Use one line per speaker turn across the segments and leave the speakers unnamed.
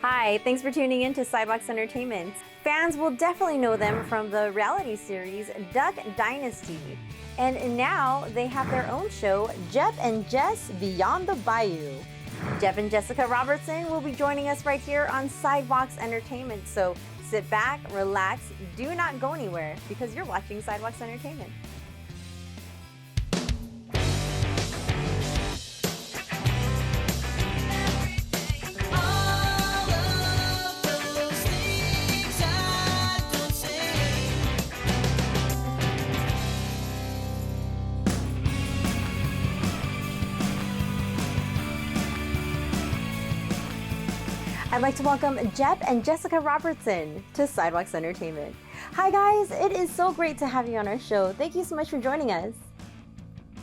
Hi, thanks for tuning in to Sidewalks Entertainment. Fans will definitely know them from the reality series Duck Dynasty. And now they have their own show, Jep and Jess Beyond the Bayou. Jep and Jessica Robertson will be joining us right here on Sidewalks Entertainment. So sit back, relax, do not go anywhere because you're watching Sidewalks Entertainment. I'd like to welcome Jep and Jessica Robertson to Sidewalks Entertainment. Hi guys, it is so great to have you on our show. Thank you so much for joining us.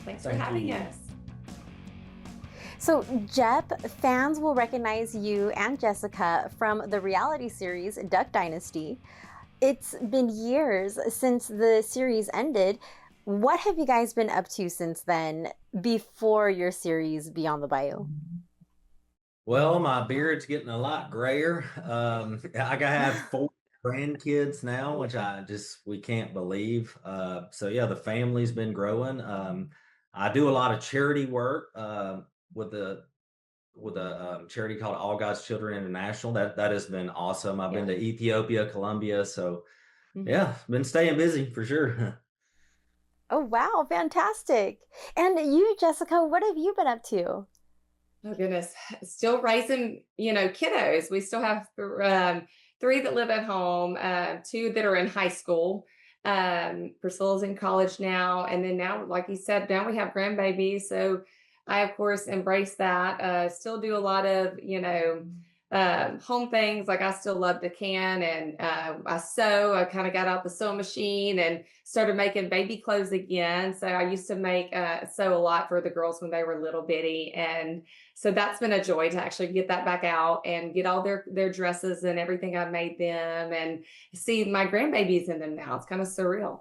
Thanks for having us.
So Jep, fans will recognize you and Jessica from the reality series Duck Dynasty. It's been years since the series ended. What have you guys been up to since then, before your series Beyond the Bayou?
Well, my beard's getting a lot grayer. I have 4 grandkids now, which we can't believe. So yeah, the family's been growing. I do a lot of charity work with a charity called All God's Children International. That has been awesome. I've been to Ethiopia, Colombia. So yeah, been staying busy for sure.
Oh wow, fantastic! And you, Jessica, what have you been up to?
Oh goodness, still raising, kiddos. We still have 3 that live at home, 2 that are in high school. Priscilla's in college now, and then now, like you said, now we have grandbabies. So I, of course, embrace that. Still do a lot of, home things. Like I still love to can, and I sew. I kind of got out the sewing machine and started making baby clothes again. So I used to make sew a lot for the girls when they were little bitty, and so that's been a joy to actually get that back out and get all their dresses and everything I made them, and see my grandbabies in them now. It's kind of surreal.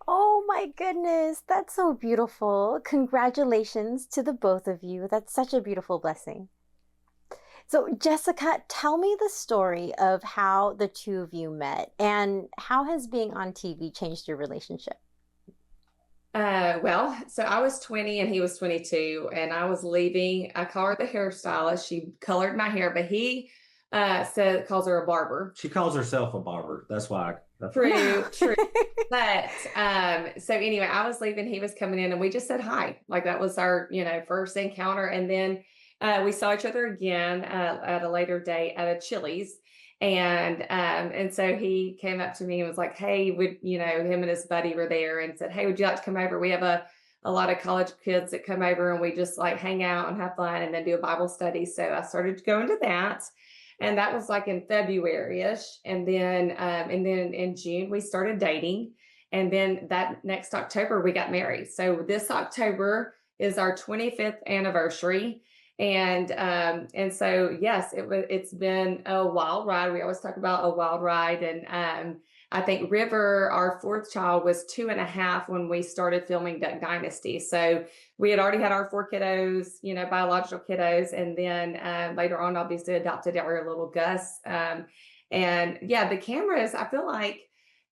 Oh my goodness, that's so beautiful. Congratulations to the both of you. That's such a beautiful blessing. So Jessica, tell me the story of how the two of you met, and how has being on TV changed your relationship?
So I was 20 and he was 22, and I was leaving. I call her the hairstylist. She colored my hair, but he calls her a barber.
She calls herself a barber. That's why.
True. But so anyway, I was leaving, he was coming in, and we just said hi. Like that was our, first encounter. And then we saw each other again at a later date at a Chili's. And so he came up to me and was like, hey, him and his buddy were there, and said, hey, would you like to come over? We have a lot of college kids that come over, and we just like hang out and have fun and then do a Bible study. So I started to go into that. And that was like in February-ish. And then in June, we started dating. And then that next October, we got married. So this October is our 25th anniversary. And so, yes, it's been a wild ride. We always talk about a wild ride. And I think River, our 4th child, was 2.5 when we started filming Duck Dynasty. So we had already had our 4 kiddos, biological kiddos. And then later on, obviously adopted our little Gus. And yeah, the cameras, I feel like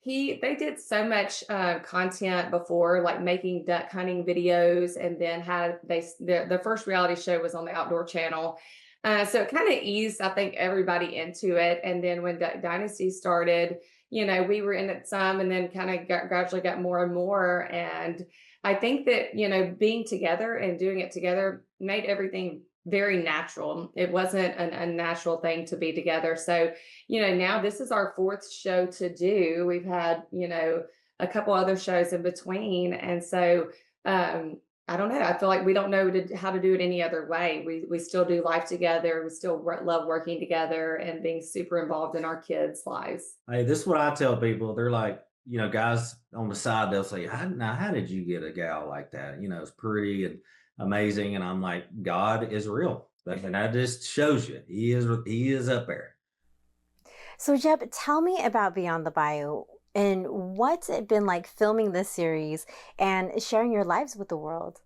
they did so much content before, like making duck hunting videos, and then the first reality show was on the Outdoor Channel. So it kind of eased, I think, everybody into it. And then when Duck Dynasty started, we were in it some, and then kind of gradually got more and more. And I think that, being together and doing it together made everything very natural. It wasn't an unnatural thing to be together. So, now this is our 4th show to do. We've had, a couple other shows in between. And so, I don't know. I feel like we don't know how to do it any other way. We still do life together. We still love working together and being super involved in our kids' lives.
Hey, this is what I tell people. They're like, guys on the side, they'll say, how did you get a gal like that? It's pretty and amazing. And I'm like, God is real. And that just shows you he is up there.
So Jep, tell me about Beyond the Bayou, and what's it been like filming this series and sharing your lives with the world?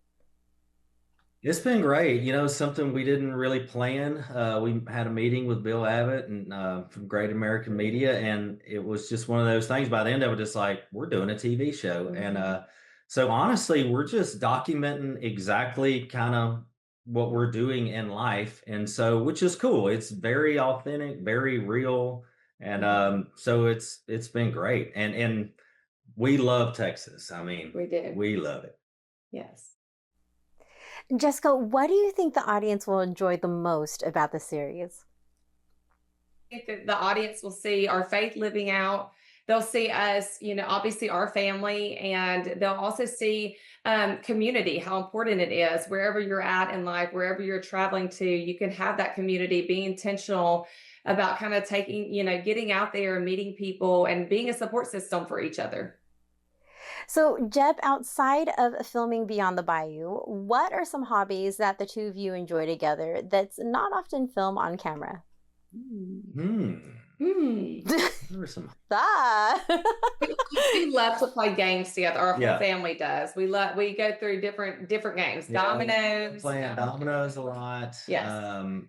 It's been great. Something we didn't really plan. We had a meeting with Bill Abbott and from Great American Media, and it was just one of those things. By the end of it, it's like we're doing a TV show, and so honestly, we're just documenting exactly kind of what we're doing in life, and so which is cool. It's very authentic, very real, and so it's been great, and we love Texas. I mean,
We do.
we love it.
Yes.
Jessica, what do you think the audience will enjoy the most about the series?
I think that the audience will see our faith living out. They'll see us, obviously our family, and they'll also see community, how important it is. Wherever you're at in life, wherever you're traveling to, you can have that community, be intentional about kind of taking, getting out there and meeting people and being a support system for each other.
So, Jep, outside of filming Beyond the Bayou, what are some hobbies that the two of you enjoy together that's not often filmed on camera?
There were some.
We love to play games together. Our whole family does. We go through different games. Dominoes.
Playing dominoes a lot.
Yes.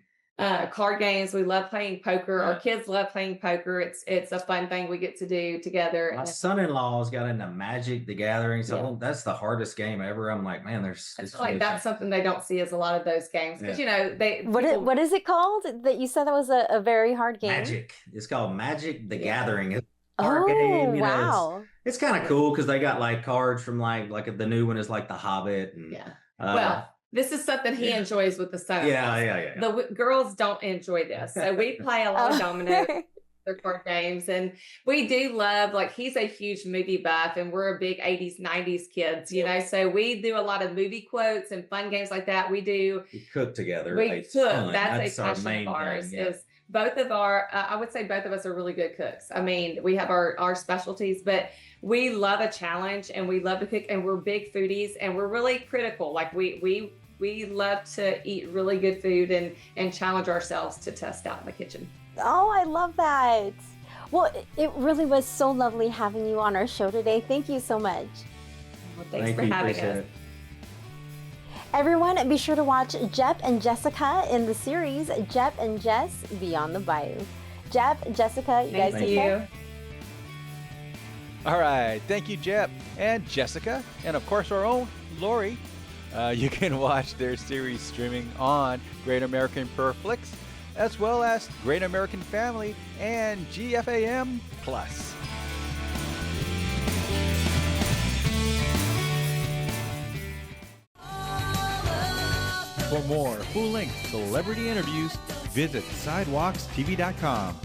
Card games. We love playing poker. Our kids love playing poker. It's a fun thing we get to do together.
My son-in-law's got into Magic the Gathering, so that's the hardest game ever. I'm like, man,
that's something they don't see as a lot of those games because
what is it called that you said that was a very hard game?
Magic. It's called Magic the Gathering. It's a card game.
Wow.
It's kind of cool because they got like cards from like the new one is like The Hobbit. And,
well. This is something he enjoys with the son.
Yeah.
The girls don't enjoy this. So we play a lot of dominoes, their card games. And we do love, he's a huge movie buff and we're a big 80s, 90s kids, So we do a lot of movie quotes and fun games like that. We
cook together.
We cook. That's a passion of ours. Both of I would say both of us are really good cooks. I mean, we have our specialties, but we love a challenge and we love to cook and we're big foodies and we're really critical. We love to eat really good food and challenge ourselves to test out in the kitchen.
Oh, I love that. Well, it really was so lovely having you on our show today. Thank you so much.
Well, thanks for having us.
Everyone, be sure to watch Jep and Jessica in the series Jep and Jess Beyond the Bayou. Jep, Jessica, you guys take care.
All right. Thank you, Jep and Jessica. And of course, our own Lori. You can watch their series streaming on Great American Perflix, as well as Great American Family and GFAM Plus. For more full-length celebrity interviews, visit sidewalkstv.com.